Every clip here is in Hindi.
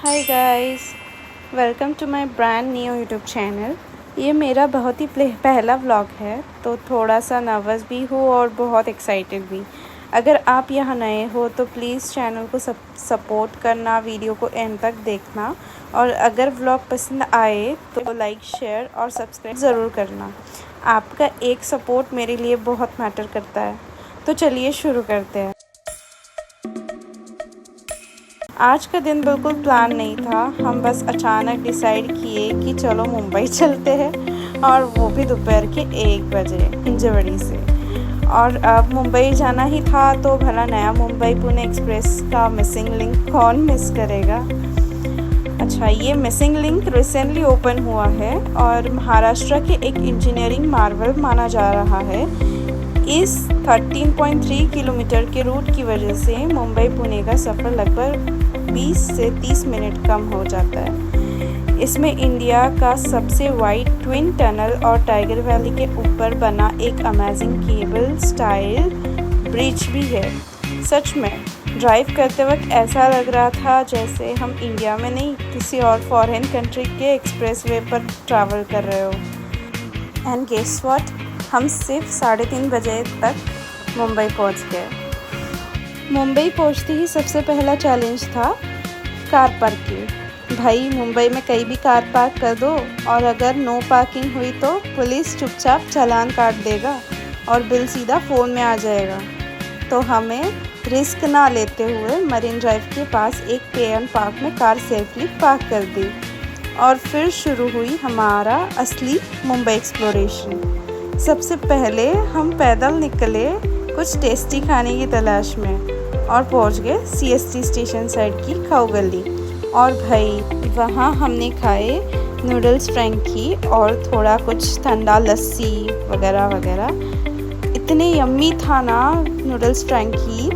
Hi guys, welcome to my brand new YouTube channel. ये मेरा बहुत ही पहला व्लॉग है, तो थोड़ा सा नर्वस भी हूँ और बहुत एक्साइटेड भी। अगर आप यहाँ नए हो तो प्लीज़ चैनल को सपोर्ट करना, वीडियो को एंड तक देखना, और अगर व्लॉग पसंद आए तो लाइक, शेयर और सब्सक्राइब ज़रूर करना। आपका एक सपोर्ट मेरे लिए बहुत मैटर करता है। तो चलिए शुरू करते हैं। आज का दिन बिल्कुल प्लान नहीं था, हम बस अचानक डिसाइड किए कि चलो मुंबई चलते हैं, और वो भी दोपहर के 1 बजे हिंजवड़ी से। और अब मुंबई जाना ही था तो भला नया मुंबई पुणे एक्सप्रेस का मिसिंग लिंक कौन मिस करेगा। अच्छा, ये मिसिंग लिंक रिसेंटली ओपन हुआ है और महाराष्ट्र के एक इंजीनियरिंग मार्वल माना जा रहा है। इस 13.3 किलोमीटर के रूट की वजह से मुंबई पुणे का सफ़र लगभग 20 से 30 मिनट कम हो जाता है। इसमें इंडिया का सबसे वाइड ट्विन टनल और टाइगर वैली के ऊपर बना एक अमेजिंग केबल स्टाइल ब्रिज भी है। सच में ड्राइव करते वक्त ऐसा लग रहा था जैसे हम इंडिया में नहीं, किसी और फॉरेन कंट्री के एक्सप्रेसवे पर ट्रैवल कर रहे हो। एंड गेस व्हाट, हम सिर्फ 3:30 बजे तक मुंबई पहुंच गए। मुंबई पहुंचते ही सबसे पहला चैलेंज था कार पार्किंग। भाई, मुंबई में कहीं भी कार पार्क कर दो और अगर नो पार्किंग हुई तो पुलिस चुपचाप चालान काट देगा और बिल सीधा फ़ोन में आ जाएगा। तो हमें रिस्क ना लेते हुए मरीन ड्राइव के पास एक पे एंड पार्क में कार सेफली पार्क कर दी, और फिर शुरू हुई हमारा असली मुंबई एक्सप्लोरेशन। सबसे पहले हम पैदल निकले कुछ टेस्टी खाने की तलाश में, और पहुंच गए CST स्टेशन साइड की खाऊ गली। और भाई, वहाँ हमने खाए नूडल्स फ्रैंकी और थोड़ा कुछ ठंडा लस्सी वगैरह वगैरह। इतने यम्मी था ना नूडल्स फ्रैंकी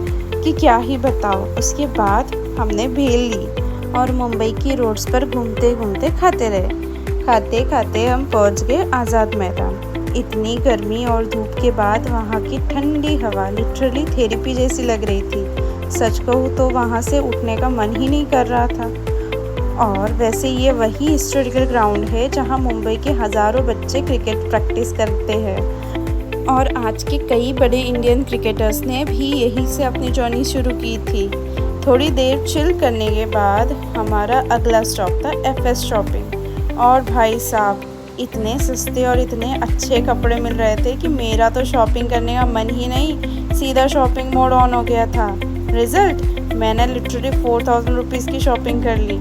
कि क्या ही बताओ। उसके बाद हमने भेल ली और मुंबई की रोड्स पर घूमते घूमते खाते रहे। खाते खाते हम पहुँच गए आज़ाद मैदान। इतनी गर्मी और धूप के बाद वहाँ की ठंडी हवा लिटरली थेरेपी जैसी लग रही थी। सच कहूँ तो वहाँ से उठने का मन ही नहीं कर रहा था। और वैसे ये वही हिस्टोरिकल ग्राउंड है जहाँ मुंबई के हज़ारों बच्चे क्रिकेट प्रैक्टिस करते हैं, और आज के कई बड़े इंडियन क्रिकेटर्स ने भी यहीं से अपनी जर्नी शुरू की थी। थोड़ी देर चिल करने के बाद हमारा अगला स्टॉप था FS शॉपिंग। और भाई साहब, इतने सस्ते और इतने अच्छे कपड़े मिल रहे थे कि मेरा तो शॉपिंग करने का मन ही नहीं, सीधा शॉपिंग मोड ऑन हो गया था। रिज़ल्ट, मैंने लिटरली 4000 रुपीज़ की शॉपिंग कर ली।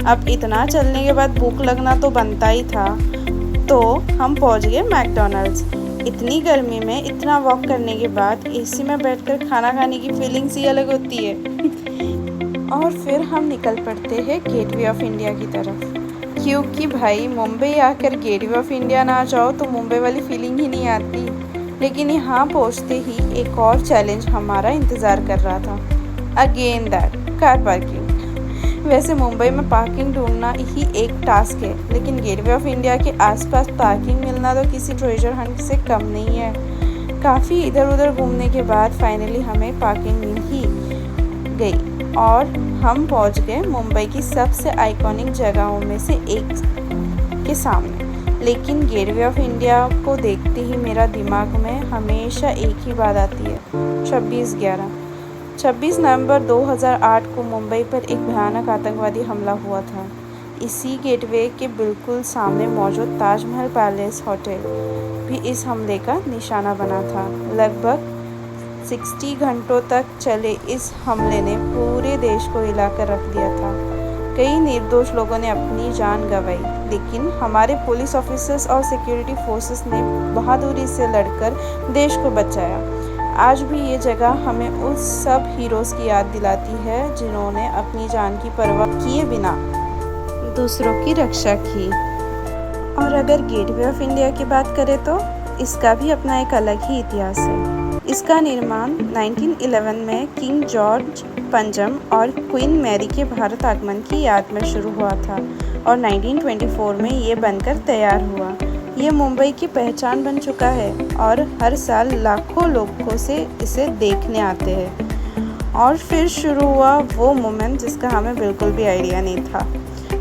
अब इतना चलने के बाद भूख लगना तो बनता ही था, तो हम पहुंच गए मैकडॉनल्ड्स। इतनी गर्मी में इतना वॉक करने के बाद AC में बैठकर खाना खाने की फीलिंग्स ही अलग होती है। और फिर हम निकल पड़ते हैं गेटवे ऑफ इंडिया की तरफ, क्योंकि भाई मुंबई आकर गेटवे ऑफ इंडिया ना जाओ तो मुंबई वाली फीलिंग ही नहीं आती। लेकिन यहाँ पहुँचते ही एक और चैलेंज हमारा इंतज़ार कर रहा था। Again that car parking. वैसे मुंबई में पार्किंग ढूंढना ही एक टास्क है, लेकिन गेटवे ऑफ इंडिया के आसपास पार्किंग मिलना तो किसी ट्रेजर हंट से कम नहीं है। काफ़ी इधर उधर घूमने के बाद फाइनली हमें पार्किंग मिल ही गई और हम पहुंच गए मुंबई की सबसे आइकॉनिक जगहों में से एक के सामने। लेकिन गेटवे ऑफ इंडिया को देखते ही मेरा दिमाग में हमेशा एक ही बात आती है, 26 नवंबर 2008 को मुंबई पर एक भयानक आतंकवादी हमला हुआ था। इसी गेटवे के बिल्कुल सामने मौजूद ताजमहल पैलेस होटल भी इस हमले का निशाना बना था। लगभग 60 घंटों तक चले इस हमले ने पूरे देश को हिलाकर रख दिया था। कई निर्दोष लोगों ने अपनी जान गंवाई, लेकिन हमारे पुलिस ऑफिसर्स और सिक्योरिटी फोर्सेस ने बहादुरी से लड़कर देश को बचाया। आज भी ये जगह हमें उस सब हीरोज़ की याद दिलाती है जिन्होंने अपनी जान की परवाह किए बिना दूसरों की रक्षा की। और अगर गेटवे ऑफ इंडिया की बात करें तो इसका भी अपना एक अलग ही इतिहास है। इसका निर्माण 1911 में किंग जॉर्ज पंचम और क्वीन मैरी के भारत आगमन की याद में शुरू हुआ था, और 1924 में ये बनकर तैयार हुआ। ये मुंबई की पहचान बन चुका है और हर साल लाखों लोगों से इसे देखने आते हैं। और फिर शुरू हुआ वो मोमेंट जिसका हमें बिल्कुल भी आइडिया नहीं था।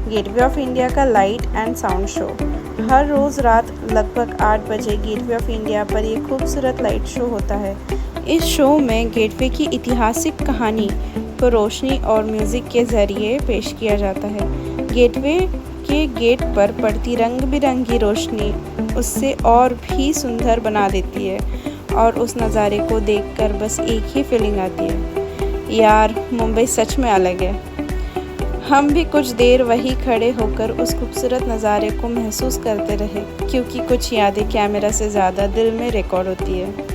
गेटवे ऑफ इंडिया का लाइट एंड साउंड शो। हर रोज़ रात लगभग 8 बजे गेटवे ऑफ इंडिया पर ये खूबसूरत लाइट शो होता है। इस शो में गेटवे की ऐतिहासिक कहानी को रोशनी और म्यूज़िक के ज़रिए पेश किया जाता है। गेटवे के गेट पर पड़ती रंग बिरंगी रोशनी उससे और भी सुंदर बना देती है और उस नज़ारे को देखकर बस एक ही फीलिंग आती है, यार मुंबई सच में अलग है। हम भी कुछ देर वहीं खड़े होकर उस खूबसूरत नज़ारे को महसूस करते रहे, क्योंकि कुछ यादें कैमरा से ज़्यादा दिल में रिकॉर्ड होती है।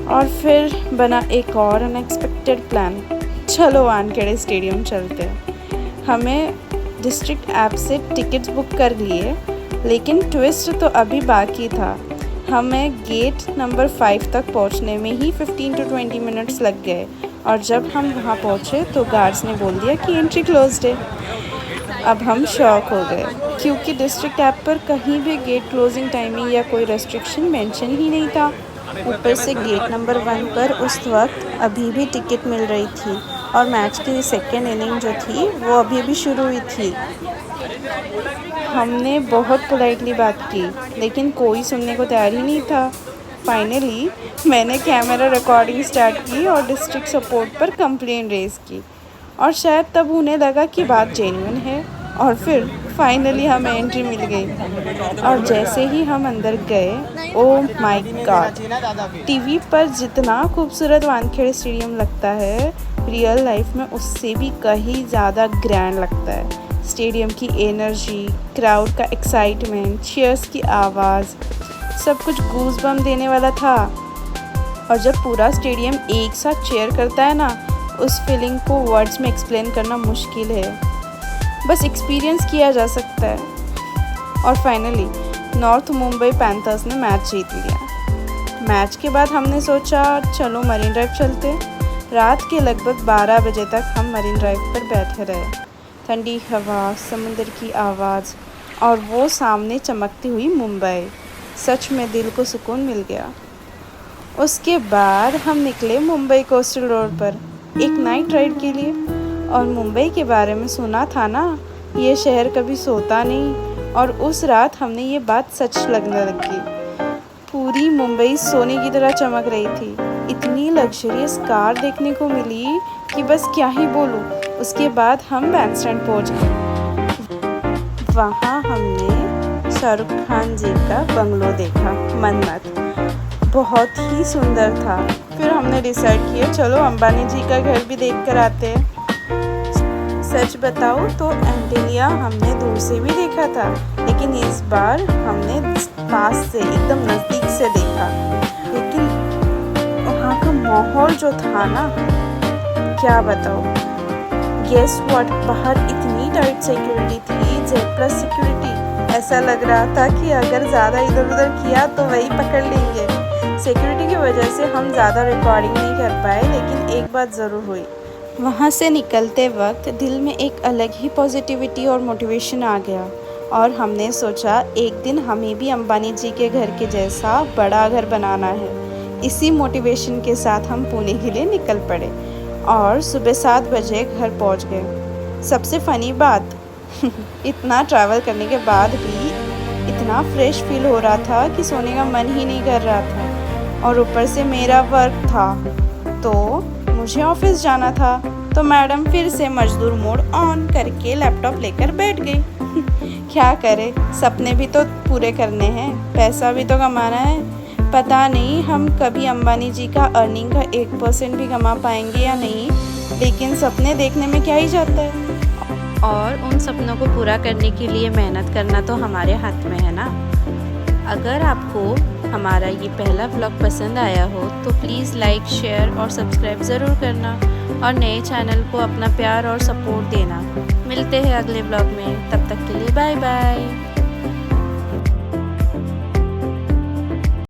और फिर बना एक और अनएक्सपेक्टेड प्लान, चलो वानखेड़े स्टेडियम चलते हैं। हमें डिस्ट्रिक्ट ऐप से टिकट्स बुक कर लिए, लेकिन ट्विस्ट तो अभी बाकी था। हमें गेट नंबर 5 तक पहुंचने में ही 15 to 20 मिनट्स लग गए और जब हम वहां पहुंचे तो गार्ड्स ने बोल दिया कि एंट्री क्लोज्ड है। अब हम शॉक हो गए, क्योंकि डिस्ट्रिक्ट ऐप पर कहीं भी गेट क्लोजिंग टाइमिंग या कोई रेस्ट्रिक्शन मेंशन ही नहीं था। ऊपर से गेट नंबर 1 पर उस वक्त अभी भी टिकट मिल रही थी और मैच की सेकेंड इनिंग जो थी वो अभी भी शुरू हुई थी। हमने बहुत पोलाइटली बात की, लेकिन कोई सुनने को तैयार ही नहीं था। फाइनली मैंने कैमरा रिकॉर्डिंग स्टार्ट की और डिस्ट्रिक्ट सपोर्ट पर कंप्लेंट रेज़ की, और शायद तब उन्हें लगा कि बात जेन्युइन है। और फिर फाइनली हमें एंट्री मिल गई और जैसे ही हम अंदर गए, ओह माय गॉड, टीवी पर जितना खूबसूरत वानखेड़े स्टेडियम लगता है, रियल लाइफ में उससे भी कहीं ज़्यादा ग्रैंड लगता है। स्टेडियम की एनर्जी, क्राउड का एक्साइटमेंट, चीयर्स की आवाज़, सब कुछ गूज़बम्प देने वाला था। और जब पूरा स्टेडियम एक साथ चीयर करता है ना, उस फीलिंग को वर्ड्स में एक्सप्लेन करना मुश्किल है, बस एक्सपीरियंस किया जा सकता है। और फाइनली नॉर्थ मुंबई पैंथर्स ने मैच जीत लिया। मैच के बाद हमने सोचा चलो मरीन ड्राइव चलते। रात के लगभग 12 बजे तक हम मरीन ड्राइव पर बैठे रहे। ठंडी हवा, समुद्र की आवाज़ और वो सामने चमकती हुई मुंबई, सच में दिल को सुकून मिल गया। उसके बाद हम निकले मुंबई कोस्टल रोड पर एक नाइट राइड के लिए। और मुंबई के बारे में सुना था ना, ये शहर कभी सोता नहीं, और उस रात हमने ये बात सच लगने लगी। पूरी मुंबई सोने की तरह चमक रही थी। इतनी लग्जरियस कार देखने को मिली कि बस क्या ही बोलूँ। उसके बाद हम बैंड स्टैंड पहुँच गए। वहाँ हमने शाहरुख खान जी का बंगलो देखा, मन्नत, बहुत ही सुंदर था। फिर हमने डिसाइड किया चलो अंबानी जी का घर भी देख कर आते हैं। सच बताओ तो एंटेलिया हमने दूर से भी देखा था, लेकिन इस बार हमने पास से, एकदम नज़दीक से देखा। लेकिन वहाँ का माहौल जो था ना, क्या बताओ। गेस व्हाट, बाहर इतनी टाइट सिक्योरिटी थी, Z+ सिक्योरिटी। ऐसा लग रहा था कि अगर ज़्यादा इधर उधर किया तो वही पकड़ लेंगे। सिक्योरिटी की वजह से हम ज़्यादा रिकॉर्डिंग नहीं कर पाए, लेकिन एक बात ज़रूर हुई, वहाँ से निकलते वक्त दिल में एक अलग ही पॉजिटिविटी और मोटिवेशन आ गया। और हमने सोचा एक दिन हमें भी अंबानी जी के घर के जैसा बड़ा घर बनाना है। इसी मोटिवेशन के साथ हम पुणे के लिए निकल पड़े और सुबह 7 बजे घर पहुँच गए। सबसे फ़नी बात इतना ट्रैवल करने के बाद भी इतना फ्रेश फील हो रहा था कि सोने का मन ही नहीं कर रहा था। और ऊपर से मेरा वर्क था, तो मुझे ऑफिस जाना था, तो मैडम फिर से मजदूर मोड ऑन करके लैपटॉप लेकर बैठ गई। क्या करे, सपने भी तो पूरे करने हैं, पैसा भी तो कमाना है। पता नहीं हम कभी अंबानी जी का अर्निंग का 1% भी कमा पाएंगे या नहीं, लेकिन सपने देखने में क्या ही जाता है। और उन सपनों को पूरा करने के लिए मेहनत करना तो हमारे हाथ में है ना। अगर आपको हमारा ये पहला व्लॉग पसंद आया हो तो प्लीज़ लाइक, शेयर और सब्सक्राइब ज़रूर करना, और नए चैनल को अपना प्यार और सपोर्ट देना। मिलते हैं अगले व्लॉग में, तब तक के लिए बाय बाय।